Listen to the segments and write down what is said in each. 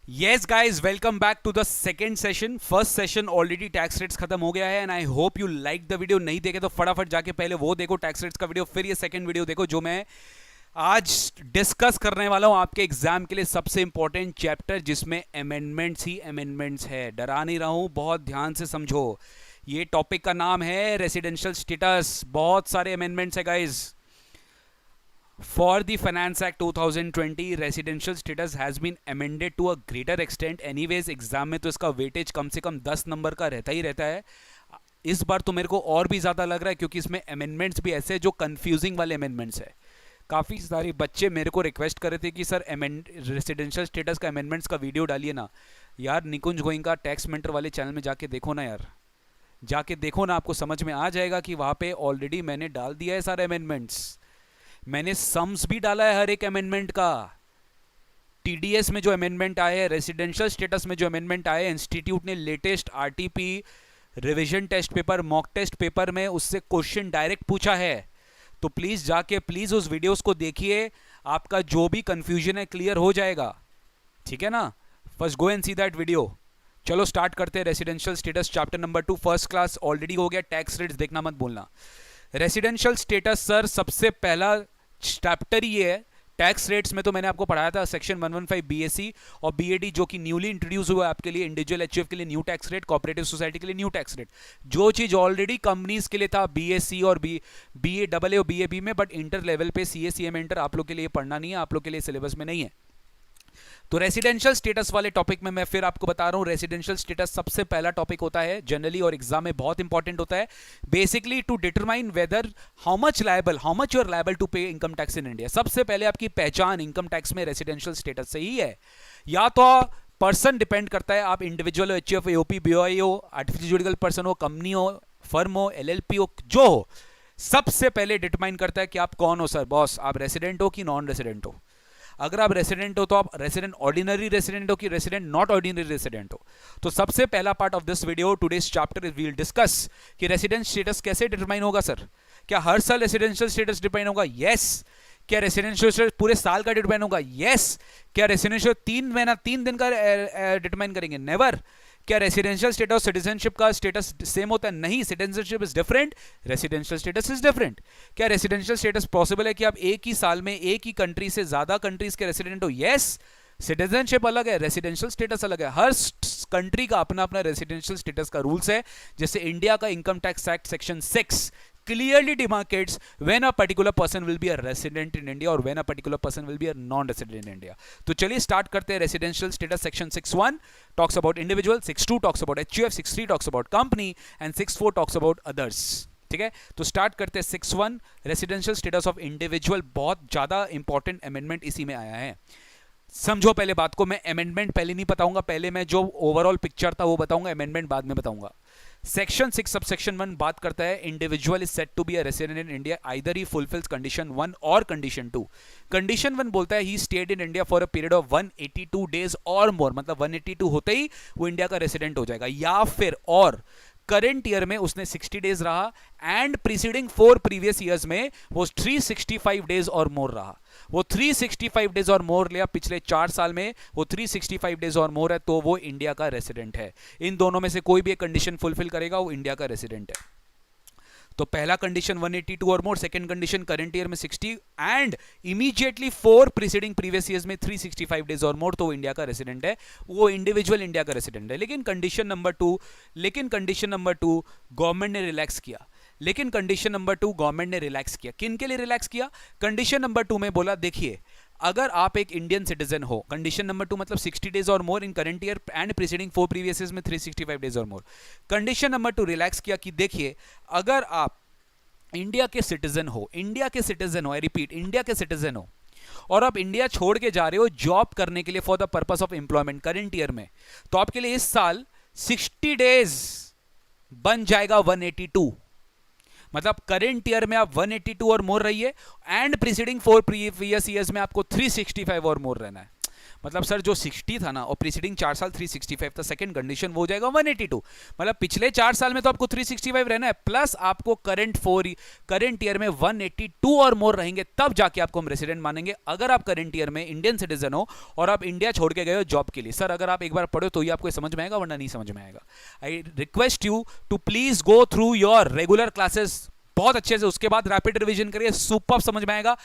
Yes guys, welcome back to the second session. First session already tax rates खत्म हो गया है and I hope you like the video. नहीं देखे तो फटाफट जाके पहले वो देखो टैक्स रेट्स का वीडियो, फिर ये सेकंड वीडियो देखो जो मैं आज डिस्कस करने वाला हूं आपके एग्जाम के लिए सबसे इंपॉर्टेंट चैप्टर, जिसमें अमेंडमेंट्स ही अमेंडमेंट्स है। डरा नहीं रहा हूं, बहुत ध्यान से समझो। ये टॉपिक का नाम है रेसिडेंशियल स्टेटस। बहुत सारे अमेंडमेंट्स है guys. For the Finance Act 2020, residential status has been amended to a greater extent. Anyways, exam में तो इसका वेटेज कम से कम 10 नंबर का रहता ही रहता है। इस बार तो मेरे को और भी ज़्यादा लग रहा है, क्योंकि इसमें अमेंडमेंट्स भी ऐसे जो कंफ्यूजिंग वाले अमेंडमेंट्स है। काफ़ी सारे बच्चे मेरे को रिक्वेस्ट कर रहे थे कि सर रेसिडेंशियल स्टेटस का अमेंडमेंट्स का वीडियो डालिए ना। यार, निकुंज गोइंका टैक्स मेंटर वाले चैनल में जाके देखो ना यार, जाके देखो ना, आपको समझ में आ जाएगा कि वहाँ पे ऑलरेडी मैंने डाल दिया है सारे अमेंडमेंट्स। मैंने सम्स भी डाला है हर एक अमेंडमेंट का। टीडीएस में जो अमेंडमेंट आए हैं, रेसिडेंशियल स्टेटस में जो अमेंडमेंट आए हैं, इंस्टीट्यूट ने latest RTP revision test paper, mock test paper में उससे क्वेश्चन डायरेक्ट पूछा है। तो प्लीज जाके प्लीज उस वीडियोस को देखिए, आपका जो भी कंफ्यूजन है क्लियर हो जाएगा। ठीक है ना? First go and see that video. चलो स्टार्ट करते हैं। Residential status chapter number 2 first class already हो गया। टैक्स रेट्स देखना मत बोलना। रेसिडेंशियल स्टेटस सर सबसे पहला चैप्टर ये है। टैक्स रेट्स में तो मैंने आपको पढ़ाया था सेक्शन 115 बीएससी और बीएडी, जो कि न्यूली इंट्रोड्यूस हुआ है आपके लिए। इंडिविजुअल एचयूएफ के लिए new tax rate, cooperative society के लिए न्यू टैक्स रेट। जो चीज ऑलरेडी कंपनीज के लिए था बीएससी और बीए डबल ए और बीएबी में, बट इंटर लेवल पे सीएसीएम इंटर आप लोग के लिए पढ़ना नहीं है, आप लोग के लिए सिलेबस में नहीं है। तो रेसिडेंशियल स्टेटस वाले टॉपिक में मैं फिर आपको बता रहा हूं, रेसिडेंशियल स्टेटस सबसे पहला टॉपिक होता है जनरली, और एग्जाम में बहुत इंपॉर्टेंट होता है। Basically to determine whether how much you are liable to pay income tax in India. सबसे पहले आपकी पहचान इनकम टैक्स में रेसिडेंशियल स्टेटस से ही है। या तो पर्सन डिपेंड करता है, आप इंडिविजुअल हो, एचयूएफ, एओपी, बीओआई हो, आर्टिफिशियल जुडिकल पर्सन हो, कंपनी हो, फर्म हो, एलएलपी हो, जो हो, सबसे पहले डिटरमाइन करता है कि आप कौन हो सर बॉस, आप रेसिडेंट हो कि नॉन रेसिडेंट हो। अगर आप रेसिडेंट हो तो आप रेसिडेंट ऑर्डिनरी रेसिडेंट हो कि रेसिडेंट नॉट ऑर्डिनरी रेसिडेंट हो। तो सबसे पहला part of this video today's chapter is we will discuss कि रेसिडेंट स्टेटस कैसे डिटरमाइन होगा सर। क्या हर साल रेसिडेंशियल स्टेटस डिटरमाइन होगा? यस। क्या रेसिडेंशियल स्टेटस पूरे साल का डिटरमाइन होगा? यस। क्या रेसिडेंशियल 3 दिन का डिटरमाइन करेंगे? नेवर। क्या रेसिडेंशियल स्टेटस और सिटीजनशिप का स्टेटस सेम होता है? नहीं, citizenship is different, residential status is different. क्या रेसिडेंशियल स्टेटस पॉसिबल है कि आप एक ही साल में एक ही कंट्री से ज्यादा कंट्रीज के रेसिडेंट हो? यस। सिटीजनशिप अलग है, रेसिडेंशियल स्टेटस अलग है। हर कंट्री का अपना अपना रेसिडेंशियल स्टेटस का रूल्स है। जैसे इंडिया का income tax act section 6 clearly demarcates when a particular person will be a resident in India or when a particular person will be a non-resident in India. तो चलिए start करते हैं। Residential status section 6(1) talks about individual, 6(2) talks about HUF, 6(3) talks about company and 6(4) talks about others. ठीक है, तो start करते हैं 6(1) residential status of individual. बहुत ज्यादा इंपॉर्टेंट अमेंडमेंट इसी में आया है। समझो पहले बात को, मैं अमेंडमेंट पहले नहीं बताऊंगा, पहले मैं जो ओवरऑल पिक्चर था वो बताऊंगा, अमेंडमेंट बाद में बताऊंगा। सेक्शन 6 सबसेक्शन 1 बात करता है individual is set to be a resident in India either he fulfils condition 1 और कंडीशन 2। कंडीशन 1 बोलता है he stayed in India for a period of 182 days और मोर, मतलब 182 होते ही वो इंडिया का रेसिडेंट हो जाएगा। या फिर और करंट ईयर में उसने 60 डेज रहा एंड प्रीसीडिंग 4 प्रीवियस ईयर्स में वो 365 डेज और मोर रहा। वो 365 डेज और मोर लिया पिछले 4 साल में, वो 365 डेज और मोर है, तो वो इंडिया का रेसिडेंट है। इन दोनों में से कोई भी एक कंडीशन फुलफिल करेगा वो इंडिया का रेसिडेंट है। तो पहला कंडीशन 182 और मोर, सेकंड कंडीशन करंट ईयर में 60 and immediately 4 preceding previous years में 365 डेज और मोर, तो वो इंडिया का रेसिडेंट है, वो इंडिविजुअल इंडिया का रेसिडेंट है। लेकिन कंडीशन नंबर 2 गवर्नमेंट ने रिलैक्स किया। लेकिन कंडीशन नंबर 2 गवर्नमेंट ने रिलैक्स किया। किन के लिए रिलैक्स किया? कंडीशन नंबर 2 में बोला देखिए, अगर आप एक इंडियन सिटीजन हो, कंडीशन नंबर 2 मतलब 60 डेज और more in current year and preceding 4 previous years में 365 डेज और मोर। कंडीशन नंबर 2 रिलैक्स किया कि देखिए, अगर आप इंडिया के सिटीजन हो, आई रिपीट, इंडिया के सिटीजन हो और आप इंडिया छोड़ के जा रहे हो जॉब करने के लिए for the purpose of employment current year में, तो आपके लिए इस साल 60 डेज बन जाएगा 182। मतलब करंट ईयर में आप 182 और मोर रहिए एंड प्रीसीडिंग 4 प्रीवियस ईयर्स में आपको 365 और मोर रहना है। मतलब सर जो 60 था ना और प्रीसीडिंग 4 साल 365 था, सेकंड कंडीशन वो हो जाएगा 182। मतलब पिछले 4 साल में तो आपको 365 रहना है, प्लस आपको करंट ईयर में 182 और मोर रहेंगे, तब जाके आपको हम रेसिडेंट मानेंगे। अगर आप करंट ईयर में इंडियन सिटीजन हो और आप इंडिया छोड़ के गए हो जॉब के लिए, सर अगर आप एक बार पढ़ो तो ये आपको समझ में आएगा, वरना नहीं समझ में आएगा। I request you to please go through your regular classes बहुत अच्छे से, उसके बाद रैपिड रिवीजन करिए, सुपर समझ में आएगा,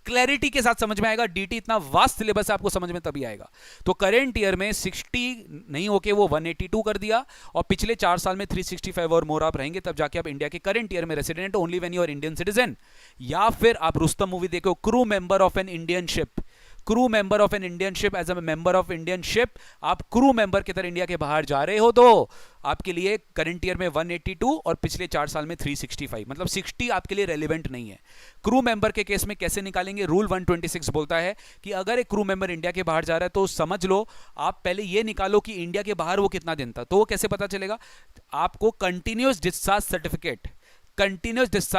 क्लैरिटी के साथ समझ में आएगा। डीटी इतना वास्ट सिलेबस है, आपको समझ में तभी आएगा। तो करंट ईयर में 60 नहीं होके वो 182 कर दिया, और पिछले 4 साल में 365 और मोर आप रहेंगे, तब जाके आप इंडिया के करंट ईयर में resident only when you are Indian citizen. या फिर आप रुस्तम मूवी देखो, crew member of an Indian ship, crew member of an Indian ship, as a member of Indian ship आप क्रू मेंबर की तरह India के बाहर जा रहे हो, तो आपके लिए करंट ईयर में 182 और पिछले 4 साल में 365, मतलब 60 आपके लिए रेलिवेंट नहीं है। क्रू मेंबर के केस में कैसे निकालेंगे? रूल 126 बोलता है कि अगर एक क्रू मेंबर इंडिया के बाहर जा रहा है तो समझ लो आप पहले ये निकालो कि इंडिया के बाहर वो कितना दिन था। तो वो कैसे पता चलेगा? आपको कंटिन्यूअस डिस्चार्ज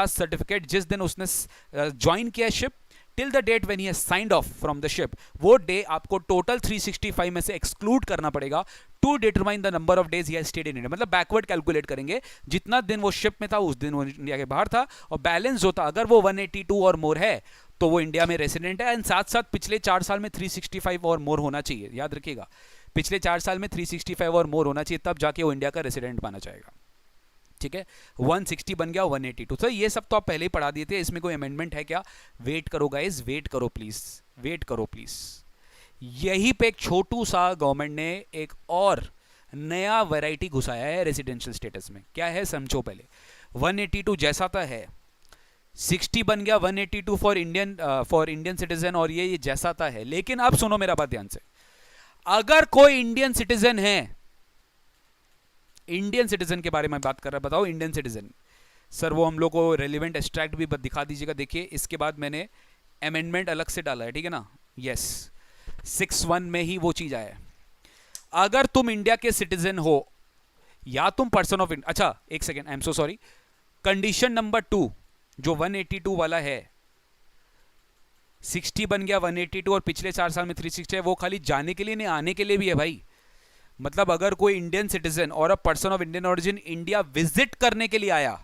सर्टिफिकेट जिस दिन उसने ज्वाइन किया ship till the date when he has signed off from the ship, वो डे आपको टोटल 365 में से एक्सक्लूड करना पड़ेगा to determine the number of days he has stayed in India. मतलब बैकवर्ड कैलकुलेट करेंगे, जितना दिन वो शिप में था उस दिन वो इंडिया के बाहर था, और बैलेंस जो था अगर वो 182 और मोर है तो वो इंडिया में रेसिडेंट है। एंड साथ साथ पिछले 4 साल में 365 और मोर होना चाहिए, याद रखिएगा, पिछले 4 साल में 365 और मोर होना चाहिए, तब जाके वो इंडिया का रेसिडेंट माना जाएगा। ठीक है, 160 बन गया 182। तो ये सब तो आप पहले ही पढ़ा दिए थे, इसमें कोई अमेंडमेंट है क्या? वेट करो गाइज, वेट करो प्लीज, वेट करो प्लीज। यहीं पे एक छोटू सा गवर्नमेंट ने एक और नया वैरायटी घुसाया है रेसिडेंशियल स्टेटस में। क्या है समझो पहले। 182 जैसा था है, 60 बन गया 182 फॉर इंडियन सिटीजन, और ये जैसा था है। लेकिन अब सुनो मेरा बात ध्यान से, अगर कोई इंडियन सिटीजन है, इंडियन सिटीजन के बारे में बात कर रहा है, बताओ इंडियन सिटीजन। सर वो हम लोग को रेलिवेंट एक्सट्रैक्ट भी दिखा दीजिएगा। देखिए इसके बाद मैंने अमेंडमेंट अलग से डाला है, ठीक है ना। यस, 6(1) में ही वो चीज आया है। अगर तुम इंडिया के सिटीजन हो या तुम पर्सन ऑफ इंडिया, अच्छा एक second, I am so sorry, condition number 2 जो 182 वाला है, 60 बन गया 182 और पिछले 4 साल में 360 है, वो खाली जाने के लिए नहीं, आने के लिए भी है भाई। मतलब अगर कोई इंडियन सिटीजन और a person of Indian origin India visit करने के लिए आया,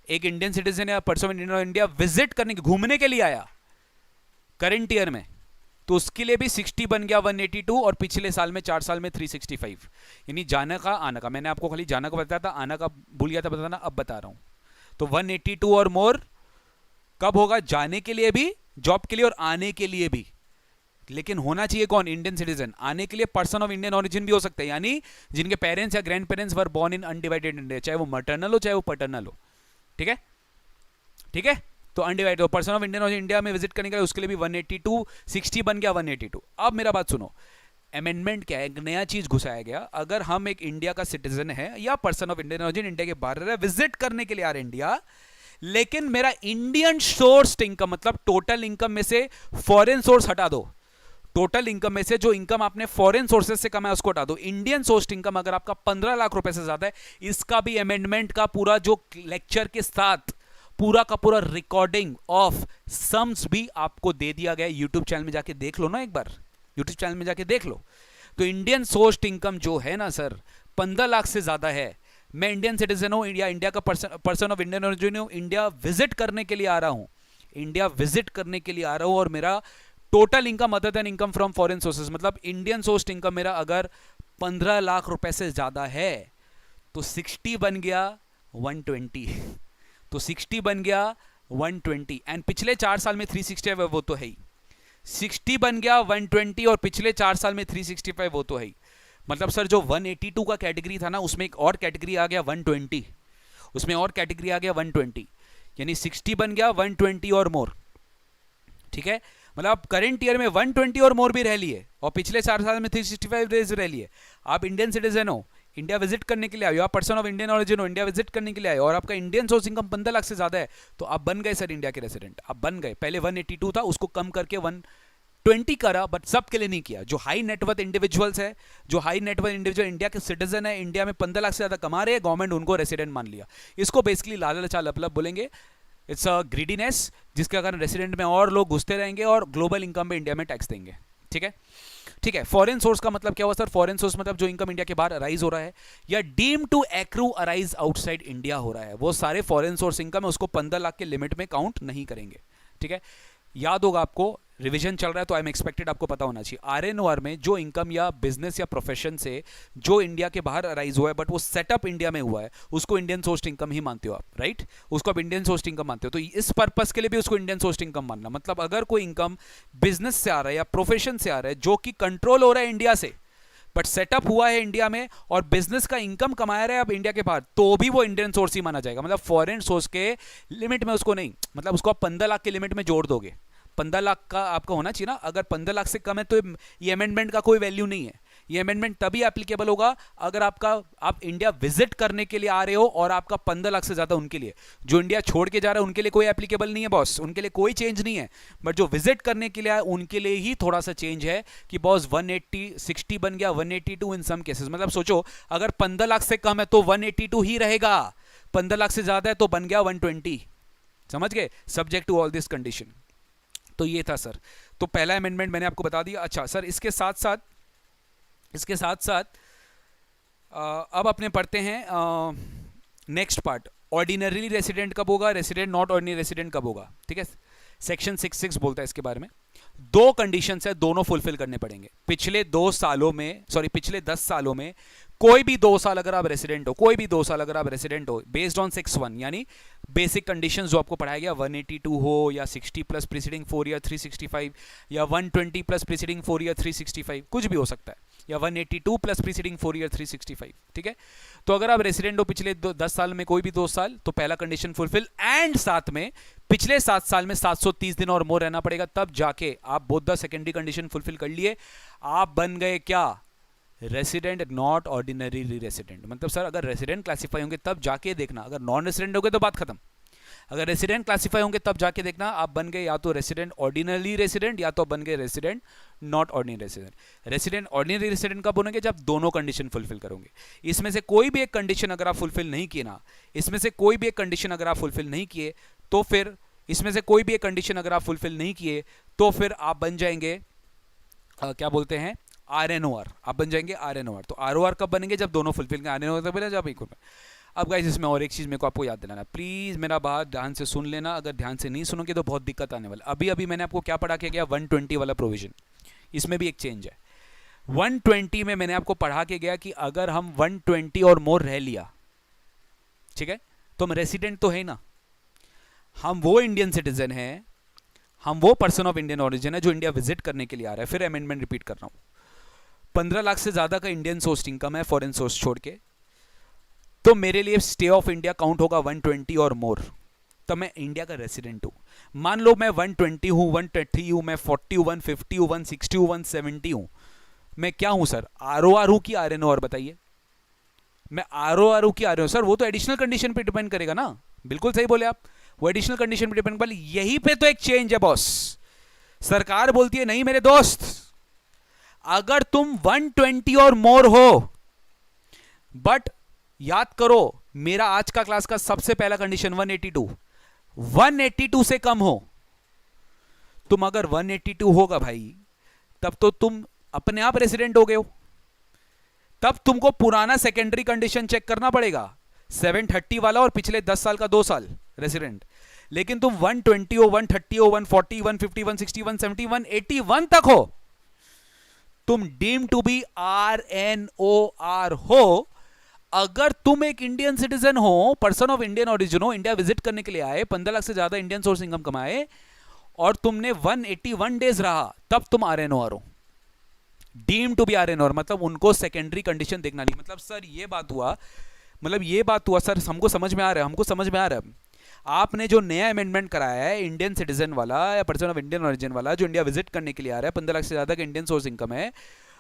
एक इंडियन सिटीजन या पर्सन ऑफ इंडिया विजिट करने के, घूमने के लिए आया करंट ईयर में, तो उसके लिए भी 60 बन गया 182 और पिछले साल में 4 साल में 365, यानी जाने का आने का। मैंने आपको खाली जाना का बताया था, आना का भूल गया था बताना, अब बता रहा हूं। तो 182 और मोर कब होगा? जाने के लिए भी, जॉब के लिए और आने के लिए भी। लेकिन होना चाहिए कौन? Indian citizen. आने के लिए पर्सन ऑफ इंडियन ओरिजिन भी हो सकता है, यानी जिनके पेरेंट्स या grand parents were born in undivided India, चाहे वो मटर्नल हो चाहे वो पैटर्नल हो। ठीक है, ठीक है। तो अनडिवाइडेड हो, person of Indian origin India में विजिट करने के लिए उसके लिए भी 182, 60 बन गया 182। अब मेरा बात सुनो, अमेंडमेंट क्या है? एक नया चीज घुसाया गया। अगर हम एक इंडिया का सिटीजन है या person of Indian origin India के बाहर रह, विजिट करने के लिए आ रहे इंडिया, लेकिन मेरा इंडियन सोर्स्ड इनकम, मतलब टोटल इनकम में से फॉरेन सोर्स हटा दो, टोटल इनकम में से जो इनकम आपने फॉरेन सोर्सेज से कमाया उसको हटा दो। इंडियन सोर्स्ड इनकम अगर आपका 15 लाख रुपए से ज्यादा है, इसका भी अमेंडमेंट का पूरा जो लेक्चर के साथ पूरा का पूरा रिकॉर्डिंग ऑफ सम्स भी आपको दे दिया गया। यूट्यूब चैनल में जाके देख लो ना, एक बार यूट्यूब चैनल में जाके देख लो। तो इंडियन सोर्स्ड इनकम जो है ना सर, 15 लाख से ज्यादा है, मैं इंडियन सिटीजन हूं या इंडिया का पर्सन ऑफ इंडियन ओरिजिन हूं, इंडिया विजिट करने के लिए आ रहा हूं, इंडिया विजिट करने के लिए आ रहा हूं, और मेरा total income other than income from foreign sources, मतलब इंडियन सोर्स्ड इनकम मेरा अगर 15 लाख रुपए से ज्यादा है, तो 60 बन गया 120, तो 60 बन गया 120, एंड पिछले 4 साल में 365 है, वो तो है ही। 60 बन गया 120 और पिछले 4 साल में 365, वो तो है ही। मतलब सर जो 182 का कैटेगरी था ना, उसमें एक और कैटेगरी आ गया 120, उसमें और कैटेगरी आ गया 120, यानी 60 बन गया 120 और मोर। ठीक है, मतलब आप करंट ईयर में 120 और मोर भी रह लिए और पिछले 4 साल में 365 डेज रह लिए। आप इंडियन सिटीजन हो, इंडिया विजिट करने के लिए आए, आप पर्सन ऑफ इंडियन ओरिजिन हो, इंडिया विजिट करने के लिए आए, और आपका इंडियन सोर्स इनकम 15 लाख से ज्यादा है, तो आप बन गए सर इंडिया के रेसिडेंट। आप बन गए। पहले 182 था, उसको कम करके 120 करा, बट सबके लिए नहीं किया। जो हाई नेटवर्थ इंडिविजुअल्स है, जो हाई नेटवर्थ इंडिविजुअल इंडिया के सिटीजन है, इंडिया में 15 लाख से ज्यादा कमा रहे हैं, गवर्नमेंट उनको रेसिडेंट मान लिया। इसको बेसिकली लालचा लपलप बोलेंगे, इट्स अ ग्रीडीनेस, जिसके कारण रेसिडेंट में और लोग घुसते रहेंगे और ग्लोबल इनकम पे इंडिया में टैक्स देंगे। ठीक है, ठीक है। फॉरेन सोर्स का मतलब क्या हुआ सर? फॉरेन सोर्स मतलब जो इनकम इंडिया के बाहर अराइज हो रहा है या deem to accrue arise outside India हो रहा है, वो सारे फॉरेन सोर्स इनकम है, उसको 15 लाख के लिमिट में काउंट नहीं करेंगे। ठीक है, याद होगा आपको, रिवीजन चल रहा है तो आई एम एक्सपेक्टेड आपको पता होना चाहिए। आरएनओआर में जो इनकम या बिजनेस या प्रोफेशन से जो इंडिया के बाहर अराइज हुआ है बट वो सेटअप इंडिया में हुआ है, उसको इंडियन सोर्स्ड इनकम ही मानते हो आप, राइट? उसको आप इंडियन सोर्स्ड इनकम मानते हो। तो इस पर्पस के लिए भी उसको इंडियन सोर्स्ड इनकम मानना, मतलब अगर कोई इनकम बिजनेस से आ रहा है या प्रोफेशन से आ रहा है जो कि कंट्रोल हो रहा है इंडिया से बट सेटअप हुआ है इंडिया में और बिजनेस का इनकम कमा रहा है अब इंडिया के बाहर, तो भी वो इंडियन सोर्स ही माना जाएगा। मतलब फॉरेन सोर्स के लिमिट में उसको नहीं, मतलब उसको आप 15 लाख के लिमिट में जोड़ दोगे। 15 लाख का आपका होना चाहिए ना, अगर 15 लाख से कम है तो ये अमेंडमेंट का कोई वैल्यू नहीं है। ये अमेंडमेंट तभी एप्लीकेबल होगा अगर आप इंडिया विजिट करने के लिए आ रहे हो और आपका 15 लाख से ज्यादा उनके लिए। जो इंडिया छोड़ के जा रहा है उनके लिए कोई एप्लीकेबल नहीं है बॉस, उनके लिए कोई चेंज नहीं है। बट जो विजिट करने के लिए आए उनके लिए ही थोड़ा सा चेंज है कि बॉस 180 60 बन गया 182 इन सम केसेस। मतलब सोचो अगर 15 लाख से कम है तो 182 ही रहेगा, 15 लाख से ज्यादा है तो बन गया 120। समझ गए? Subject to all this condition. तो ये था सर, तो पहला अमेंडमेंट मैंने आपको बता दिया। अच्छा सर, इसके साथ साथ अब अपने पढ़ते हैं नेक्स्ट पार्ट, ऑर्डिनरी रेसिडेंट कब होगा, रेसिडेंट नॉट ऑर्डिनरी रेसिडेंट कब होगा। ठीक है, सेक्शन 66 बोलता है इसके बारे में। दो कंडीशंस है, दोनों फुलफिल करने पड़ेंगे। पिछले 10 सालों में कोई भी 2 साल अगर आप रेसिडेंट हो, कोई भी 2 साल अगर आप रेसिडेंट हो, बेस्ड ऑन 6(1) यानी बेसिक कंडीशंस जो आपको पढ़ाया गया, 182 हो या 60 प्लस प्रीसीडिंग 4 ईयर 365 या 120 प्लस प्रीसीडिंग 4 ईयर 365, कुछ भी हो सकता है, या 182 प्लस प्रीसीडिंग 4 ईयर 365। ठीक है, तो अगर आप रेसिडेंट हो पिछले 10 साल में कोई भी 2 साल, तो पहला कंडीशन फुलफिल, एंड साथ में पिछले 7 साल में 730 दिन और मोर रहना पड़ेगा, तब जाके आप both the secondary condition fulfil कर लिए, आप बन गए क्या, रेसिडेंट नॉट ऑर्डिनरी रेसिडेंट। मतलब सर अगर रेसिडेंट क्लासीफाई होंगे तब जाके देखना, अगर नॉन रेसिडेंट हो गए तो बात खत्म। अगर रेसिडेंट क्लासीफाई होंगे तब जाके देखना आप बन गए या तो रेसिडेंट ऑर्डिनरी रेसिडेंट या तो बन गए resident not ordinary resident. Resident ordinary resident कब बनेंगे, जब दोनों कंडीशन फुलफिल करोगे। इसमें से कोई भी एक कंडीशन अगर आप फुलफिल नहीं किए ना, इसमें से कोई भी एक कंडीशन अगर आप फुलफिल नहीं किए तो फिर इसमें से कोई भी एक कंडीशन अगर आप फुलफिल नहीं किए तो फिर आप बन जाएंगे क्या बोलते हैं, आरएनओआर। आप बन जाएंगे आरएनओआर। तो आरओआर कब बनेंगे, जब दोनों फुलफिल करेंगे। आरएनओआर तब बनेगा जब एक। अब गाइस इसमें और एक चीज़ मेरे को आपको याद दिलाना, प्लीज़ मेरा बात ध्यान से सुन लेना, अगर ध्यान से नहीं सुनोगे तो बहुत दिक्कत आने वाला। अभी अभी मैंने आपको क्या पढ़ा के गया, 120 वाला प्रोविजन, इसमें भी एक चेंज है। 120 में मैंने आपको पढ़ा के गया कि अगर हम 120 और मोर रह लिया, ठीक है, तो हम रेसिडेंट तो है ना, हम वो इंडियन सिटीजन हैं, हम वो पर्सन ऑफ इंडियन ऑरिजिन है जो इंडिया विजिट करने के लिए आ रहा है। फिर अमेंडमेंट रिपीट कर रहा हूं, 15 लाख से ज्यादा का इंडियन सोर्स इनकम है फॉरेन सोर्स छोड़ के, तो मेरे लिए स्टे ऑफ इंडिया काउंट होगा 120 और मोर, तब मैं इंडिया का रेसिडेंट हूं। मान लो मैं 120 हूं, 130 हूं, मैं 40 हूं, 150 हूं, 160 हूं, 170 हूं, मैं क्या हूं सर, आरओआर हूं कि आरएनओआर? बताइए, मैं आरओआर हूं कि आरएनओआर? सर वो तो एडिशनल कंडीशन पे डिपेंड करेगा ना। बिल्कुल सही बोले आप, वो एडिशनल कंडीशन पे डिपेंड करेगा। यही पे तो एक चेंज है बॉस। सरकार बोलती है नहीं मेरे दोस्त, अगर तुम 120 और मोर हो, बट याद करो मेरा आज का क्लास का सबसे पहला कंडीशन 182 से कम हो। तुम अगर 182 होगा भाई, तब तो तुम अपने आप रेसिडेंट हो गए हो, तब तुमको पुराना सेकेंडरी कंडीशन चेक करना पड़ेगा, 730 वाला और पिछले 10 साल का 2 साल रेसिडेंट। लेकिन तुम 120 हो, 130 हो, 140, 150, 160, 170, 181 तक हो, तुम डीम टू बी आरएनओआर हो। अगर तुम एक इंडियन सिटीजन हो, पर्सन ऑफ इंडियन ओरिजिन हो, इंडिया विजिट करने के लिए आए, 15 लाख से ज्यादा इंडियन सोर्स इनकम कमाए और तुमने 181 डेज रहा, तब तुम आरएनओआर हो, डीम टू बी आरएनओआर। मतलब उनको सेकेंडरी कंडीशन देखना नहीं। मतलब सर ये बात हुआ सर, हमको समझ में आ रहा है, आपने जो नया अमेंडमेंट कराया है इंडियन सिटीजन वाला या पर्सन ऑफ इंडियन ओरिजिन वाला, जो इंडिया विजिट करने के लिए आ रहा है, 15 लाख से ज्यादा का इंडियन सोर्स इनकम है,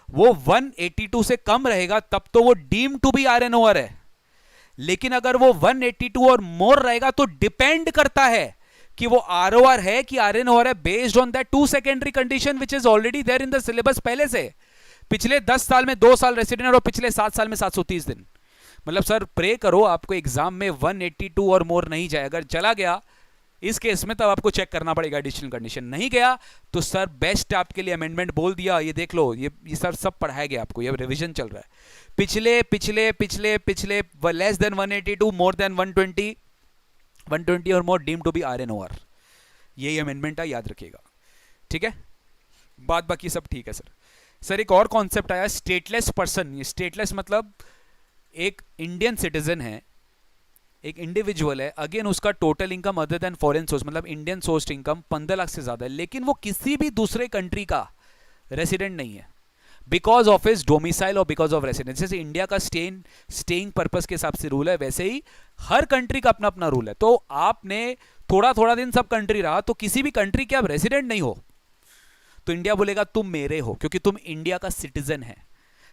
वो 182 से कम रहेगा, तब तो वो डीम टू बी आरएनओआर है। लेकिन अगर वो 182 और मोर रहेगा तो डिपेंड करता है कि वो आरओआर है कि आरएनओआर है, based on that 2 secondary condition which is already there in the syllabus पहले से। पिछले 10 साल में 2 साल रेसिडेंट और पिछले 7 साल में 730 दिन। मतलब सर प्रे करो आपको एग्जाम में 182 और मोर नहीं जाए, अगर चला गया इस केस में तब आपको चेक करना पड़ेगा एडिशनल कंडीशन। नहीं गया तो सर बेस्ट आपके लिए अमेंडमेंट बोल दिया, ये देख लो, ये सर सब पढ़ाया गया आपको, ये रिवीजन चल रहा है। पिछले पिछले पिछले पिछले लेस देन 182 मोर देन 120 120 और मोर डीम टू बी RNOR, यही अमेंडमेंट है, याद रखिएगा, ठीक है। बात बाकी सब ठीक है सर। सर एक और कॉन्सेप्ट आया, स्टेटलेस पर्सन। ये स्टेटलेस मतलब एक इंडियन सिटीजन है, एक इंडिविजुअल है, अगेन उसका total income other than foreign source मतलब इंडियन सोर्स्ड इनकम 15 लाख से ज्यादा है, लेकिन वो किसी भी दूसरे कंट्री का रेसिडेंट नहीं है बिकॉज ऑफ हिज डोमिसाइल और बिकॉज ऑफ रेसिडेंस। जैसे इंडिया का स्टेइंग पर्पस के हिसाब से रूल है, वैसे ही हर कंट्री का अपना अपना रूल है। तो आपने थोड़ा थोड़ा दिन सब कंट्री रहा, तो किसी भी कंट्री के आप रेसिडेंट नहीं हो तो इंडिया बोलेगा तुम मेरे हो, क्योंकि तुम इंडिया का सिटीजन है।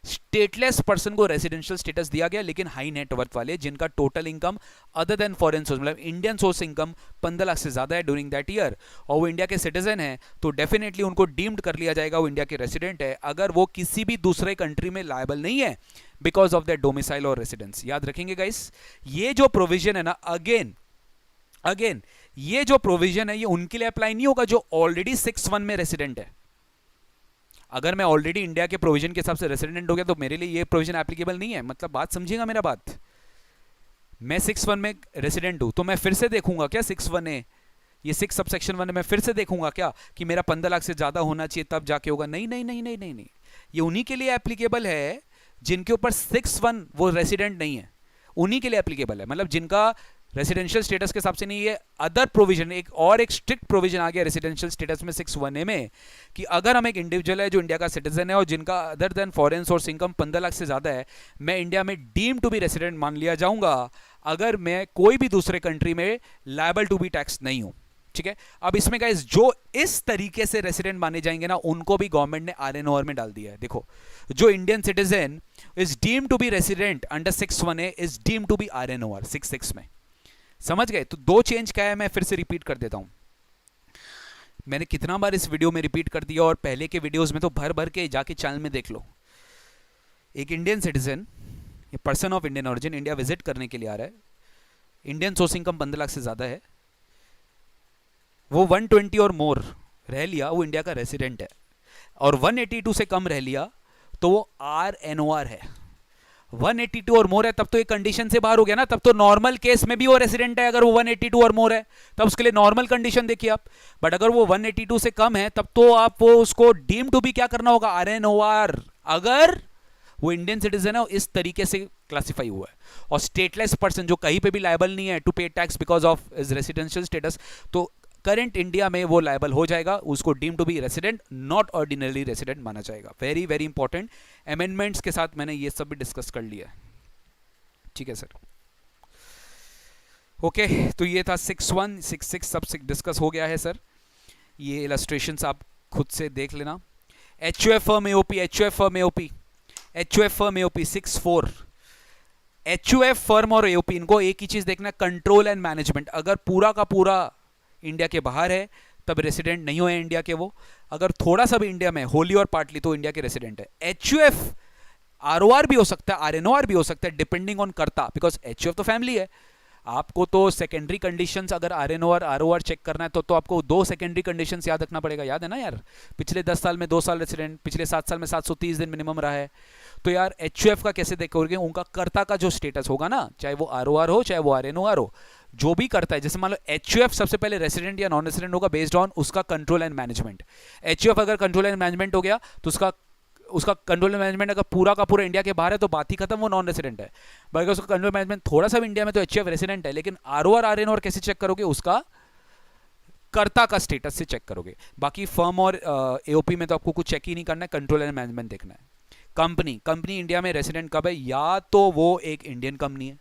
स्टेटलेस पर्सन को रेसिडेंशियल स्टेटस दिया गया, लेकिन हाई नेटवर्थ वाले जिनका total income other than foreign source मतलब इंडियन सोर्स इनकम 15 लाख से ज्यादा है ड्यूरिंग दैट ईयर, और वो इंडिया के सिटीजन है, तो डेफिनेटली उनको डीम्ड कर लिया जाएगा वो इंडिया के रेसिडेंट है, अगर वो किसी भी दूसरे कंट्री में लायबल नहीं है बिकॉज ऑफ दैट डोमिसाइल और रेसिडेंस। याद रखेंगे गाइस, ये जो प्रोविजन है ना, अगेन ये जो प्रोविजन है ये उनके लिए अप्लाई नहीं होगा जो ऑलरेडी 6(1) में रेसिडेंट है। अगर मैं ऑलरेडी इंडिया के प्रोविजन के हिसाब से रेसिडेंट हो गया तो मेरे लिए ये प्रोविजन एप्लीकेबल नहीं है। मतलब बात समझिएगा मेरा बात, मैं 6(1) में रेसिडेंट हूं तो मैं फिर से देखूंगा क्या 6(1) है, ये 6 सबसेक्शन 1 है, मैं फिर से देखूंगा क्या कि मेरा 15 लाख से ज्यादा होना चाहिए तब जाके होगा? नहीं नहीं नहीं नहीं नहीं नहीं, ये उन्हीं के लिए एप्लीकेबल है जिनके ऊपर 6(1) वो रेसिडेंट नहीं है, उन्हीं के लिए एप्लीकेबल है। मतलब जिनका रेसिडेंशियल स्टेटस के हिसाब से नहीं, ये अदर प्रोविजन, एक स्ट्रिक्ट प्रोविजन आ गया रेसिडेंशियल स्टेटस में 6(1) में कि अगर हम एक इंडिविजुअल है जो इंडिया का सिटीजन है और जिनका other than foreign source income 15 lakh से ज्यादा है, मैं इंडिया में डीम टू बी रेसिडेंट मान लिया जाऊंगा अगर मैं कोई भी दूसरे कंट्री में लायबल टू बी टैक्स नहीं हूं, ठीक है। अब इसमें गाइस जो इस तरीके से रेसिडेंट माने जाएंगे ना, उनको भी गवर्नमेंट ने RNOR में डाल दिया है। देखो, जो Indian citizen is deem to be resident under 6(1) is deem to be RNOR 6(6) में। समझ गए? तो दो चेंज क्या है, मैं फिर से रिपीट कर देता हूं। मैंने कितना बार इस वीडियो में रिपीट कर दिया और पहले के वीडियोस में तो भर भर के जाके चैनल में देख लो। एक इंडियन सिटीजन, ये person of Indian origin, India visit करने के लिए आ रहा है, इंडियन सोर्स इनकम 15 लाख से ज्यादा है, वो 120 और मोर रह लिया, वो इंडिया का रेसिडेंट है, और 182 से कम रह लिया तो वो RNOR है। 182 और मोर है तब तो एक कंडीशन से बाहर हो गया ना, तब तो नॉर्मल केस में भी वो रेसिडेंट है। अगर वो 182 और मोर है तब उसके लिए नॉर्मल कंडीशन देखिए आप, बट अगर वो 182 से कम है तब तो आप वो उसको डीम टू भी क्या करना होगा, RNOR, अगर वो इंडियन सिटीजन है, इस तरीके से क्लासिफाई हुआ है। और स्टेटलेस पर्सन जो कहीं पे भी लायबल नहीं है to pay tax because of is residential status, तो करंट इंडिया में वो लायबल हो जाएगा, उसको deem to be resident, not ordinary resident माना जाएगा। वेरी वेरी इंपॉर्टेंट, अमेंडमेंट्स के साथ मैंने ये सब भी डिस्कस कर लिया है, ठीक है सर। ओके, तो ये था 6(1), 6(6) सब डिस्कस हो गया है सर। ये इलस्ट्रेशंस आप खुद से देख लेना। HUF firm AOP, HUF firm AOP, HUF firm AOP 6(4), HUF firm और AOP इनको एक ही चीज देखना, कंट्रोल एंड मैनेजमेंट। अगर पूरा का पूरा इंडिया के बाहर है तब रेसिडेंट नहीं हुए इंडिया के वो, अगर थोड़ा सा भी इंडिया में होली और पार्टली तो इंडिया के रेसिडेंट है। HUF ROR भी हो सकता है, RNOR भी हो सकता है, डिपेंडिंग ऑन करता, बिकॉज HUF तो फैमिली है। आपको तो सेकेंडरी कंडीशंस अगर RNOR ROR चेक करना है तो आपको 2 सेकेंडरी कंडीशंस याद रखना पड़ेगा, याद है ना यार, पिछले 10 साल में 2 साल रेसिडेंट, पिछले 7 साल में 730 दिन मिनिमम रहा है। तो यार HUF का कैसे देखोगे, उनका कर्ता का जो स्टेटस होगा ना, चाहे वो ROR हो चाहे वो RNOR हो, जो भी करता है, जैसे मान लो HUF सबसे पहले रेसिडेंट या नॉन रेसिडेंट होगा बेस्ड ऑन उसका कंट्रोल एंड मैनेजमेंट। HUF अगर कंट्रोल एंड मैनेजमेंट हो गया तो उसका कंट्रोल एंड मैनेजमेंट अगर पूरा का पूरा इंडिया के बाहर है तो बात ही खत्म, वो नॉन रेसिडेंट है। बट अगर उसका कंट्रोल मैनेजमेंट थोड़ा सा भी इंडिया में तो HUF रेसिडेंट है। लेकिन ROR RNOR कैसे चेक करोगे, उसका कर्ता का स्टेटस से चेक करोगे। बाकी फर्म और AOP में तो आपको कुछ चेक ही नहीं करना है, कंट्रोल एंड मैनेजमेंट देखना है। कंपनी इंडिया में रेसिडेंट कब है, या तो वो एक इंडियन कंपनी है,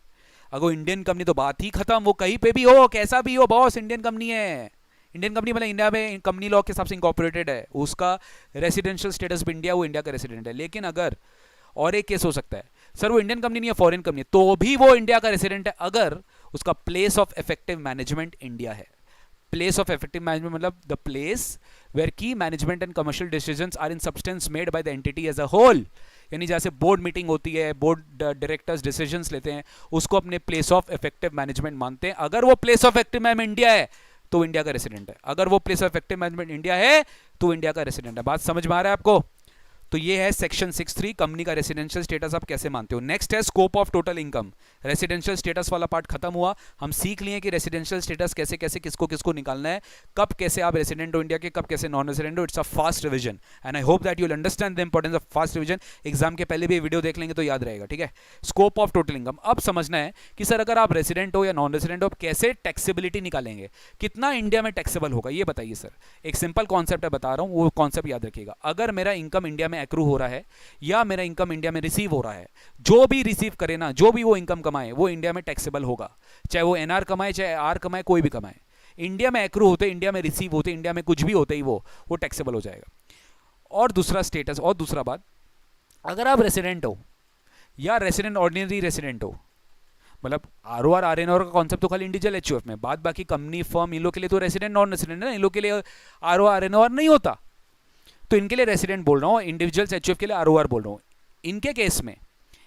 अगर इंडियन कंपनी तो बात ही खत्म, वो कहीं पे भी हो कैसा भी हो बॉस, इंडियन कंपनी है। इंडियन कंपनी मतलब इंडिया में कंपनी लॉ के हिसाब से इंकॉर्पोरेटेड है, उसका रेसिडेंशियल स्टेटस भी इंडिया, वो इंडिया का रेसिडेंट है। लेकिन अगर और एक केस हो सकता है, सर वो इंडियन कंपनी नहीं है, फॉरेन कंपनी है, तो भी वो इंडिया का रेसिडेंट है अगर उसका place of effective management India है। प्लेस ऑफ इफेक्टिव मैनेजमेंट मतलब the place where key management and commercial decisions are in substance made by the entity as a whole. यानी जैसे बोर्ड मीटिंग होती है, बोर्ड डायरेक्टर्स डिसीजंस लेते हैं, उसको अपने प्लेस ऑफ इफेक्टिव मैनेजमेंट मानते हैं। अगर वो place of effective management India है तो इंडिया का रेसिडेंट है, अगर वो place of effective management India है तो इंडिया का रेसिडेंट है। बात समझ में आ रहा है आपको? तो ये है सेक्शन 6(3) कंपनी का रेसिडेंशियल स्टेटस आप कैसे मानते हो। नेक्स्ट है scope of total income. Residential status वाला पार्ट खत्म हुआ, हम सीख लिए कि रेसिडेंशियल स्टेटस कैसे कैसे किसको किसको निकालना है, कब कैसे आप रेसिडेंट हो इंडिया के, कब कैसे नॉन रेसिडेंट हो। It's a fast revision and I hope that you will understand the importance of fast revision. Exam के पहले भी वीडियो देख लेंगे तो याद रहेगा, ठीक है। स्कोप ऑफ टोटल इनकम, अब समझना है कि सर अगर आप रेसिडेंट हो या नॉन रेसिडेंट हो, आप कैसे टैक्सेबिलिटी निकालेंगे, कितना इंडिया में टैक्सेबल होगा, ये बताइए सर। एक सिंपल कॉन्सेप्ट है, बता रहा हूं, वो कॉन्सेप्ट याद रखिएगा। अगर मेरा इनकम इंडिया में एक्रू हो रहा है या मेरा इनकम इंडिया में रिसीव हो रहा है, जो भी रिसीव करे ना, जो भी वो इनकम कमाए वो इंडिया में टैक्सेबल होगा, चाहे वो एनआर कमाए चाहे आर कमाए, कोई भी कमाए। इंडिया में एक्रू होते, इंडिया में रिसीव होते, इंडिया में कुछ भी होते ही वो टैक्सेबल हो जाएगा। और दूसरा स्टेटस, और दूसरा बात, अगर आप रेसिडेंट हो या रेसिडेंट ऑर्डिनरी रेसिडेंट हो, मतलब आरओआर आरएनआर का कॉन्सेप्ट तो खाली इंडिविजुअल एचयूएफ में, बाद बाकी कंपनी फर्म इन लोग के लिए तो रेसिडेंट नॉन रेसिडेंट है ना, इन लोग के लिए आरओआर आरएनआर नहीं होता, तो इनके लिए रेसिडेंट बोल रहा हूँ, इंडिविजुअल्स एचयूएफ के लिए आरओआर बोल रहा हूँ। इनके केस में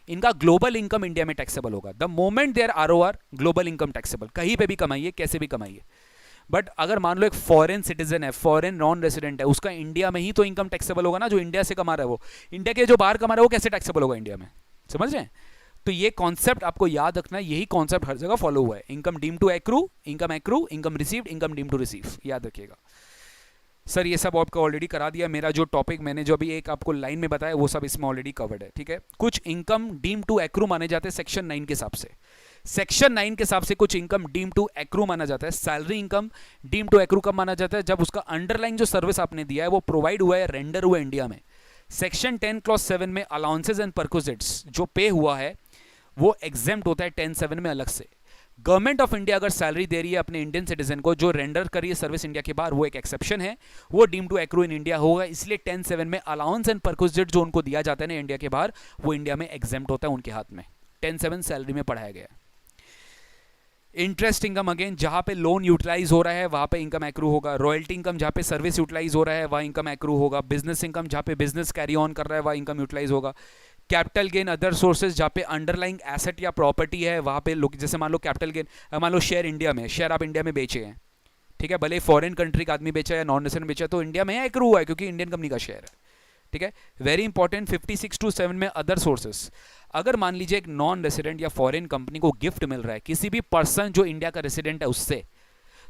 इनका ग्लोबल इनकम इंडिया में टैक्सेबल होगा। The moment they're ROR, global income taxable, कहीं पे भी कमाइए कैसे भी कमाइए। बट अगर मान लो एक फॉरेन सिटीजन है, फॉरेन नॉन रेसिडेंट है, उसका इंडिया में ही तो इनकम टैक्सेबल होगा ना, जो इंडिया से कमा रहा है वो। इंडिया के जो बाहर कमा रहा है वो कैसे टैक्सेबल होगा इंडिया में, समझ रहे हैं? तो ये कॉन्सेप्ट आपको याद रखना है, यही कॉन्सेप्ट हर जगह फॉलो हुआ है। Income deem to accrue, income received, income deem to receive, याद रखिएगा सर। ये सब आपको ऑलरेडी करा दिया, मेरा जो टॉपिक मैंने जो अभी एक आपको लाइन में बताया वो सब इसमें ऑलरेडी कवर्ड है, ठीक है। कुछ इनकम डीम टू एक्रू माने जाते हैं सेक्शन 9 के हिसाब से। सेक्शन 9 के हिसाब से कुछ इनकम डीम टू एक्रू माना जाता है। Salary income deem to accrue कब माना जाता है? जब उसका अंडरलाइन जो सर्विस आपने दिया है वो प्रोवाइड हुआ है, रेंडर हुआ है इंडिया में। सेक्शन 10 क्लॉज 7 में अलाउंसेज एंड परक्विजिट्स जो पे हुआ है वो एग्जेम्प्ट होता है 10(7) में अलग से। गवर्नमेंट ऑफ इंडिया अगर सैलरी दे रही है अपने इंडियन सिटीजन को जो रेंडर करी है सर्विस इंडिया के बाहर, वो एक एक्सेप्शन है, वो deem to accrue in India होगा। इसलिए 10(7) में अलाउंस एंड परक्विजिट जो उनको दिया जाता है ना इंडिया के बाहर, वो इंडिया में एग्जेम्प्ट होता है उनके हाथ में। 10(7) सैलरी में पढ़ाया गया है। इंटरेस्ट इनकम, अगेन जहां पे लोन यूटिलाइज हो रहा है वहां पे इनकम एक्रू होगा। रॉयल्टी इनकम जहां पे सर्विस यूटिलाइज हो रहा है वहां इनकम एक्रू होगा। बिजनेस इनकम जहां पे बिजनेस कैरी ऑन कर रहा है वहां इनकम यूटिलाइज होगा। कैपिटल गेन अदर सोर्सेज जहाँ पे अंडरलाइंग एसेट या प्रॉपर्टी है वहाँ पे लोग, जैसे मान लो कैपिटल गेन, मान लो शेयर इंडिया में, शेयर आप इंडिया में बेचे हैं, ठीक है, भले फॉरेन कंट्री का आदमी बेचा या नॉन रेसिडेंट बेचा, तो इंडिया में एक्रू हुआ है क्योंकि इंडियन कंपनी का शेयर है, ठीक है। वेरी इंपॉर्टेंट 56(2)(7) में अदर सोर्सेस, अगर मान लीजिए एक नॉन रेसिडेंट या फॉरेन कंपनी को गिफ्ट मिल रहा है किसी भी पर्सन जो इंडिया का रेसिडेंट है उससे,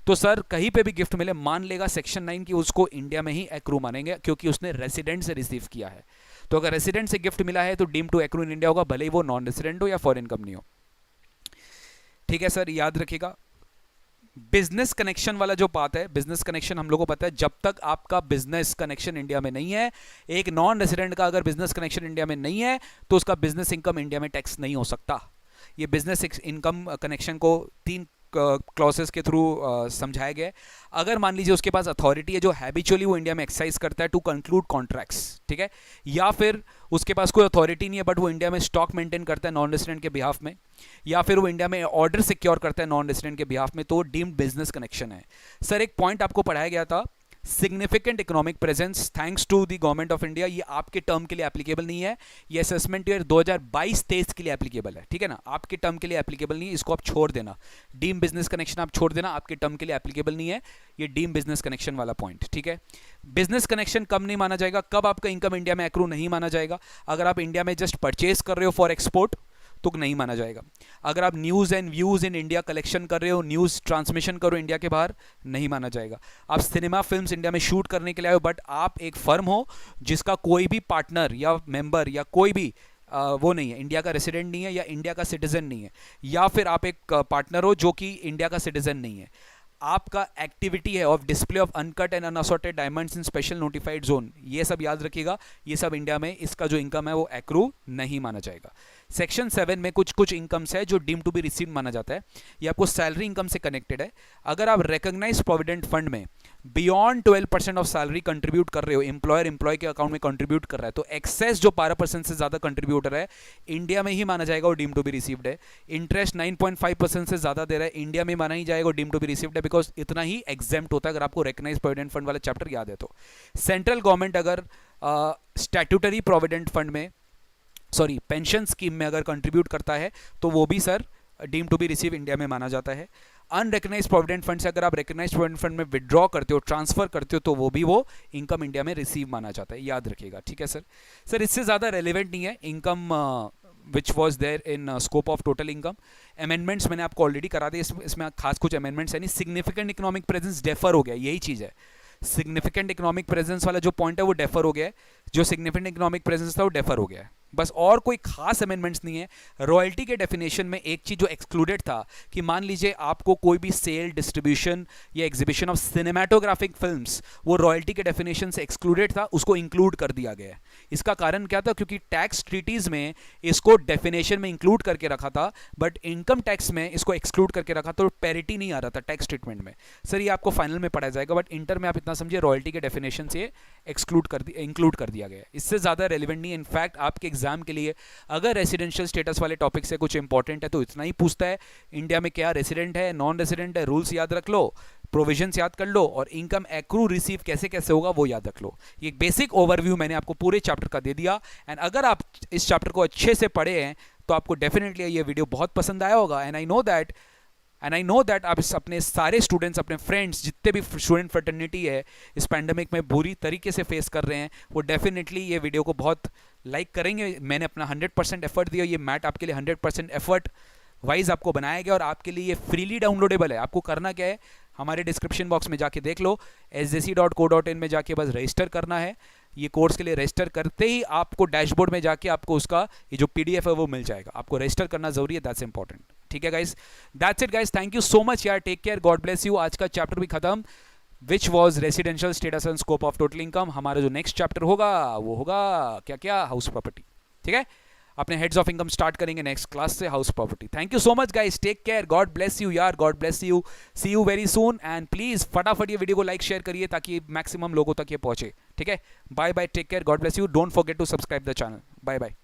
तो सर कहीं पे भी गिफ्ट मिले मान लेगा सेक्शन 9 की उसको इंडिया में ही एक्रू मानेंगे क्योंकि उसने रेसिडेंट से रिसीव किया है। तो अगर रेसिडेंट से गिफ्ट मिला है तो deem to accrue in India होगा, भले ही वो नॉन रेसिडेंट हो या फॉरेन कंपनी हो, ठीक है सर। याद रखिएगा बिजनेस कनेक्शन वाला जो बात है, बिजनेस कनेक्शन हम लोगों को पता है जब तक आपका बिजनेस कनेक्शन इंडिया में नहीं है, एक नॉन रेसिडेंट का अगर बिजनेस कनेक्शन इंडिया में नहीं है तो उसका बिजनेस इनकम इंडिया में टैक्स नहीं हो सकता। ये बिजनेस इनकम कनेक्शन को 3 क्लॉसेस के थ्रू समझाया गया है। अगर मान लीजिए उसके पास अथॉरिटी है जो हैबिचुअली वो इंडिया में एक्सरसाइज करता है टू कंक्लूड कॉन्ट्रैक्ट्स, ठीक है, या फिर उसके पास कोई अथॉरिटी नहीं है बट वो इंडिया में स्टॉक मेंटेन करता है नॉन रेसिडेंट के बिहाफ में, या फिर वो इंडिया में ऑर्डर सिक्योर करता है नॉन रेसिडेंट के बिहाफ में, तो डीम्ड बिजनेस कनेक्शन है। सर एक पॉइंट आपको पढ़ाया गया था, significant economic presence thanks to the government of India, ये आपके टर्म के लिए एप्लीकेबल नहीं है, ये असेसमेंट ईयर 2022-23 के लिए एप्लीकेबल है, ठीक है ना, आपके टर्म के लिए एप्लीकेबल नहीं है, इसको आप छोड़ देना। डीम बिजनेस कनेक्शन आप छोड़ देना, आपके टर्म के लिए एप्लीकेबल नहीं है ये डीम बिजनेस कनेक्शन वाला पॉइंट, ठीक है। बिजनेस कनेक्शन कब नहीं माना जाएगा, कब आपका इनकम इंडिया में एक्रू नहीं माना जाएगा? अगर आप इंडिया में जस्ट परचेज कर रहे हो फॉर एक्सपोर्ट तो नहीं माना जाएगा। अगर आप news and views in India collection कर रहे हो, न्यूज़ ट्रांसमिशन करो इंडिया के बाहर, नहीं माना जाएगा। आप सिनेमा फिल्म्स इंडिया में शूट करने के लिए आए हो बट आप एक फर्म हो जिसका कोई भी पार्टनर या मेंबर या कोई भी वो नहीं है, इंडिया का रेसिडेंट नहीं है या इंडिया का सिटीजन नहीं है, या फिर आप एक पार्टनर हो जो कि इंडिया का सिटीजन नहीं है, आपका एक्टिविटी है of display of uncut and unassorted diamonds in special notified zone, ये सब याद रखिएगा, ये सब इंडिया में इसका जो इनकम है वो एक्रू नहीं माना जाएगा। सेक्शन 7 में कुछ इनकम्स है जो डीम टू बी रिसीव माना जाता है, ये आपको सैलरी इनकम से कनेक्टेड है। अगर आप रिकॉग्नाइज्ड प्रोविडेंट फंड में बियॉन्ड 12% ऑफ सैलरी कंट्रीब्यूट कर रहे हो, एम्प्लॉयर एम्प्लॉय के अकाउंट में कंट्रीब्यूट कर रहा है, तो एक्सेस जो 12% से ज्यादा कंट्रीब्यूटर है इंडिया में ही माना जाएगा और डीम टू बी रिसीव्ड है। इंटरेस्ट 9.5% से ज्यादा दे रहा है, इंडिया में माना ही जाएगा और डीम टू बी रिसीव्ड है, बिकॉज इतना ही एग्जेम्प्ट होता है अगर आपको रिकॉग्नाइज्ड प्रोविडेंट फंड वाला चैप्टर याद है तो। सेंट्रल गवर्नमेंट अगर स्टैट्यूटरी प्रोविडेंट फंड में, सॉरी पेंशन स्कीम में अगर कंट्रीब्यूट करता है तो वो भी sir deem to be receive India में माना जाता है। अनरिकग्नाइज्ड प्रोविडेंट फंड से अगर आप रिकग्नाइज्ड प्रोविडेंट फंड में विड्रॉ करते हो, ट्रांसफर करते हो, तो वो भी वो इनकम इंडिया में रिसीव माना जाता है, याद रखिएगा, ठीक है सर इससे ज़्यादा रेलिवेंट नहीं है income which was there in scope of total income. Amendments मैंने आपको ऑलरेडी करा दिए, इसमें खास कुछ अमेंडमेंट्स है नहीं। सिग्निफिकेंट इकोनॉमिक प्रेजेंस डेफर हो गया, यही चीज़ है। सिग्निफिकेंट इकोनॉमिक प्रेजेंस वाला जो पॉइंट है वो डेफर हो गया है, जो सिग्निफिकेंट इकोनॉमिक प्रेजेंस था वो डेफर हो गया है, बस, और कोई खास अमेंडमेंट्स नहीं है। रॉयल्टी के डेफिनेशन में एक चीज जो एक्सक्लूडेड था कि मान लीजिए आपको कोई भी सेल, डिस्ट्रीब्यूशन या एग्जीबिशन ऑफ सिनेमाटोग्राफिक फिल्म्स, वो रॉयल्टी के डेफिनेशन से एक्सक्लूडेड था, उसको इंक्लूड कर दिया गया है। इसका कारण क्या था? क्योंकि टैक्स ट्रीटीज में इसको डेफिनेशन में इंक्लूड करके रखा था, बट इनकम टैक्स में इसको एक्सक्लूड करके रखा, तो पैरिटी नहीं आ रहा था टैक्स ट्रीटमेंट में। सर ये आपको फाइनल में पढ़ा जाएगा, बट इंटर में आप इतना समझिए रॉयल्टी के डेफिनेशन से इंक्लूड कर दिया गया है। इससे ज़्यादा रेलिवेंट नहीं है। इनफैक्ट आपके एग्जाम के लिए अगर रेसिडेंशियल स्टेटस वाले टॉपिक से कुछ इंपॉर्टेंट है तो इतना ही पूछता है, इंडिया में क्या रेसिडेंट है, नॉन रेसिडेंट है, रूल्स याद रख लो, प्रोविजंस याद कर लो, और इनकम एक्रू रिसीव कैसे कैसे होगा वो याद रख लो। ये एक बेसिक ओवरव्यू मैंने आपको पूरे चैप्टर का दे दिया, एंड अगर आप इस चैप्टर को अच्छे से पढ़े हैं तो आपको डेफिनेटली ये वीडियो बहुत पसंद आया होगा। एंड आई नो दैट आप अपने सारे स्टूडेंट्स, अपने फ्रेंड्स, जितने भी स्टूडेंट फ्रेटर्निटी है इस पैंडेमिक में बुरी तरीके से फेस कर रहे हैं, वो डेफिनेटली ये वीडियो को बहुत लाइक करेंगे। मैंने अपना 100% एफर्ट दिया, ये मैट आपके लिए 100% एफर्ट वाइज आपको बनाया गया, और आपके लिए ये फ्रीली डाउनलोडेबल है। आपको करना क्या है, हमारे डिस्क्रिप्शन बॉक्स में जाके देख लो, sjc.co.in में जाके बस रजिस्टर करना है। ये कोर्स के लिए रजिस्टर करते ही आपको डैशबोर्ड में जाके आपको उसका ये जो PDF है वो मिल जाएगा। आपको रजिस्टर करना जरूरी है, दैट्स इंपॉर्टेंट। ठीक है guys, that's it guys, thank you so much यार, take care, God bless you. आज का चैप्टर भी खत्म, which was residential status and scope of total income. हमारा जो नेक्स्ट चैप्टर होगा वो होगा क्या क्या, हाउस प्रॉपर्टी। ठीक है, अपने हेड्स ऑफ इनकम स्टार्ट करेंगे नेक्स्ट क्लास से, house property. Thank you so much guys, take care, God bless you यार, God bless you, see you very soon, and please फटाफट ये वीडियो को लाइक शेयर करिए ताकि मैक्सिमम लोगों तक ये पहुंचे। ठीक है, bye bye, take care, God bless you, don't forget to subscribe the channel, bye bye.